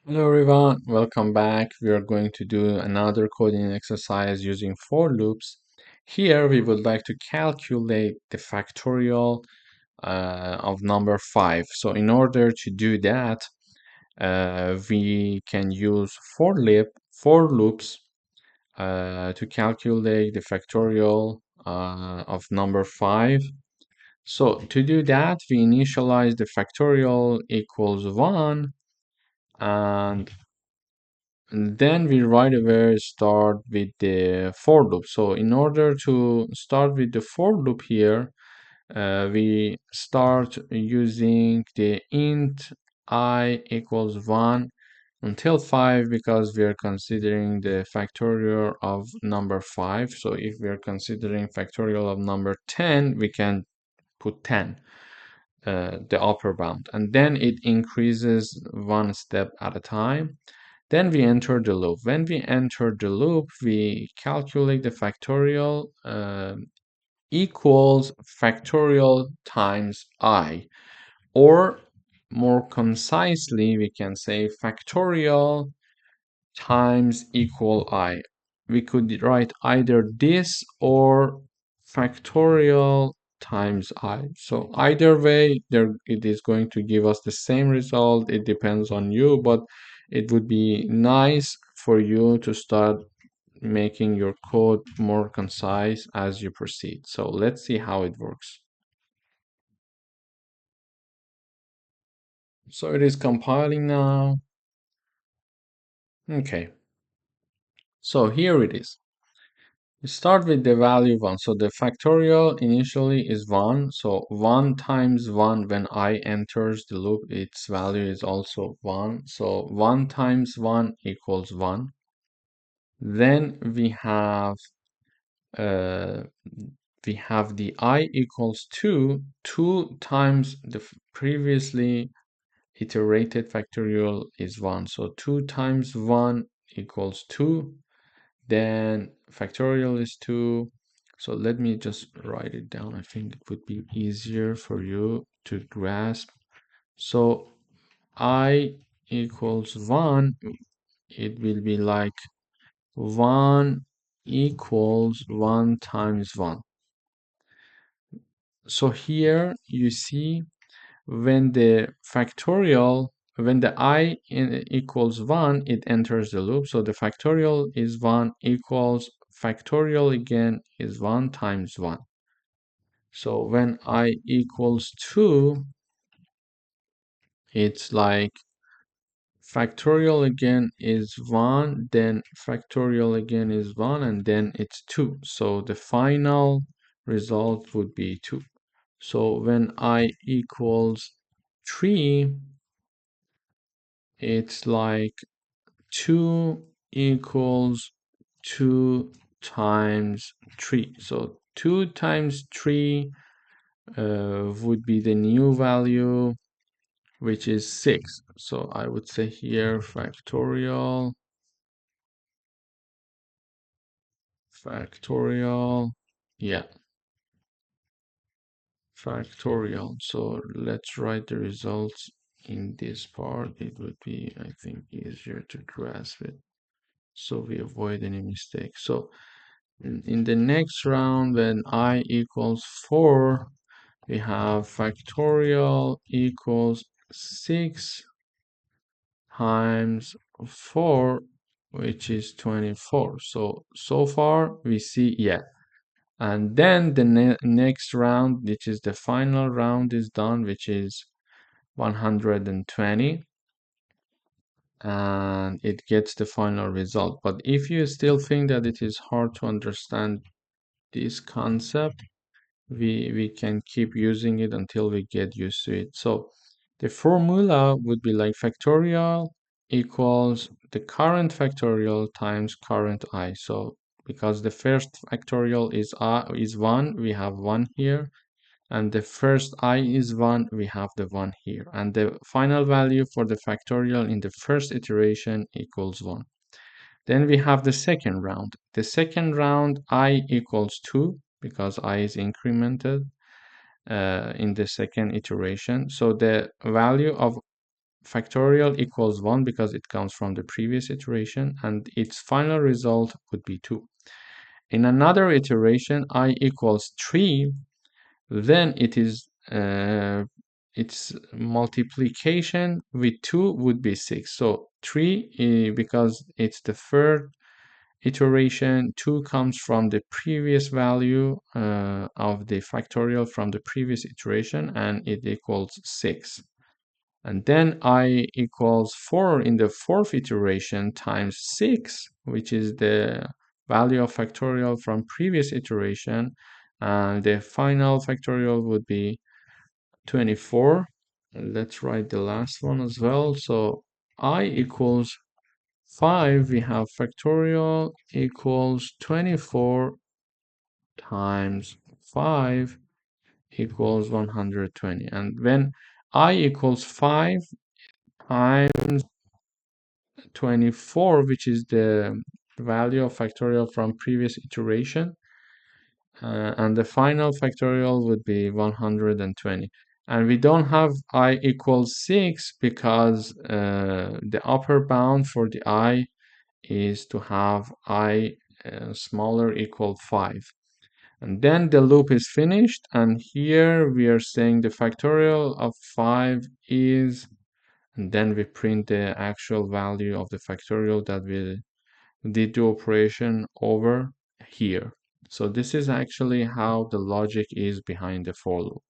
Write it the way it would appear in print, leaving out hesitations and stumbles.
Hello everyone, welcome back. We are going to do another coding exercise using for loops. Here we would like to calculate the factorial of number 5. So in order to do that, we can use for loops to calculate the factorial of number 5. So to do that, we initialize the factorial equals 1 and then we right away start with the for loop. So in order to start with the for loop here, we start using the int I equals 1 until 5 because we are considering the factorial of number 5. So if we are considering factorial of number 10, we can put 10, the upper bound, and then it increases one step at a time. Then we enter the loop. When we enter the loop, we calculate the factorial equals factorial times I, or more concisely, we can say factorial times equal I. We could write either this or factorial times I. So either way, there it is going to give us the same result. It depends on you, but it would be nice for you to start making your code more concise as you proceed. So let's see how it works. So it is compiling now. Okay, so here it is. We start with the value 1. So the factorial initially is 1. So 1 times 1, when I enters the loop, its value is also 1. So 1 times 1 equals 1. Then uh, we have the I equals 2. 2 times the previously iterated factorial is 1. So 2 times 1 equals 2. Then factorial is 2. So let me just write it down. I think it would be easier for you to grasp. So I equals 1, it will be like 1 equals 1 times 1. So here you see when the I equals 1, it enters the loop. So the factorial is 1 equals factorial again is 1 times 1. So when I equals 2, it's like factorial again is 1, then factorial again is 1, and then it's 2. So the final result would be 2. So when I equals 3, it's like 2 equals 2 times 3. So 2 times 3 would be the new value, which is 6. So I would say here factorial, yeah, factorial. So let's write the results in this part. It would be, I think, easier to grasp it, so we avoid any mistakes. So in the next round, when I equals 4, we have factorial equals 6 times 4, which is 24. So far we see, yeah. And then the next round, which is the final round, is done, which is 120. And it gets the final result. But if you still think that it is hard to understand this concept, we can keep using it until we get used to it. So the formula would be like factorial equals the current factorial times current I. So because the first factorial is 1, we have 1 here, and the first I is 1, we have the 1 here, and the final value for the factorial in the first iteration equals 1. Then we have the second round. The second round, I equals 2, because I is incremented in the second iteration. So the value of factorial equals 1 because it comes from the previous iteration, and its final result would be 2. In another iteration, I equals 3, then its multiplication with 2 would be 6. So 3, because it's the third iteration, 2 comes from the previous value of the factorial from the previous iteration, and it equals 6. And then I equals 4 in the fourth iteration times 6, which is the value of factorial from previous iteration. And the final factorial would be 24. Let's write the last one as well. So I equals 5, we have factorial equals 24 times 5 equals 120. And when I equals 5 times 24, which is the value of factorial from previous iteration, and the final factorial would be 120. And we don't have I equals 6 because the upper bound for the I is to have I smaller equal 5. And then the loop is finished, and here we are saying the factorial of 5 is, and then we print the actual value of the factorial that we did the operation over here. So this is actually how the logic is behind the for loop.